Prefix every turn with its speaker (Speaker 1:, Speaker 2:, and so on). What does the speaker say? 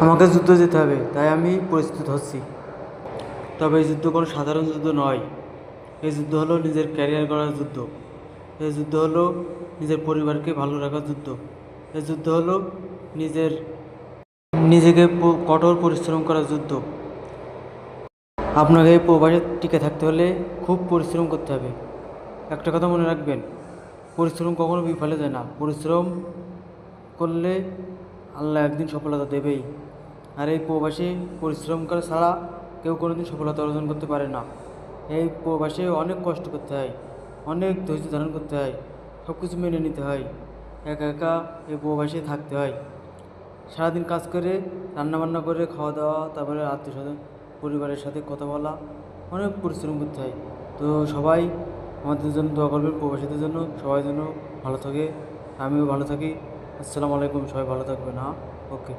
Speaker 1: আমাকে যুদ্ধ যেতে হবে, তাই আমি প্রস্তুত হচ্ছি। তবে এই যুদ্ধ কোনো সাধারণ যুদ্ধ নয়। এই যুদ্ধ হলো নিজের ক্যারিয়ার গড়ার যুদ্ধ। এই যুদ্ধ হলো নিজের পরিবারকে ভালো রাখার যুদ্ধ। এই যুদ্ধ হলো নিজের নিজেকে কঠোর পরিশ্রম করার যুদ্ধ। আপনাকে এই প্রবাসে টিকে থাকতে হলে খুব পরিশ্রম করতে হবে। একটা কথা মনে রাখবেন, পরিশ্রম কখনো বিফলে যায় না। পরিশ্রম করলে আল্লাহ একদিন সফলতা দেবেই। আর এই প্রবাসে পরিশ্রম করা ছাড়া কেউ কোনোদিন সফলতা অর্জন করতে পারে না। এই প্রবাসে অনেক কষ্ট করতে হয়, অনেক ধৈর্য ধারণ করতে হয়, সব কিছু মেনে নিতে হয়। একা একা এই প্রবাসে থাকতে হয়। সারাদিন কাজ করে, রান্নাবান্না করে, খাওয়া দাওয়া, তারপরে আত্মীয় স্বজন পরিবারের সাথে কথা বলা, অনেক পরিশ্রম করতে হয়। তো সবাই আমাদের জন্য দোয়া করবেন, প্রবাসীদের জন্য, সবাই যেন ভালো থাকে, আমিও ভালো থাকি। আসসালামু আলাইকুম, সবাই ভালো থাকবেন। হ্যাঁ, ওকে।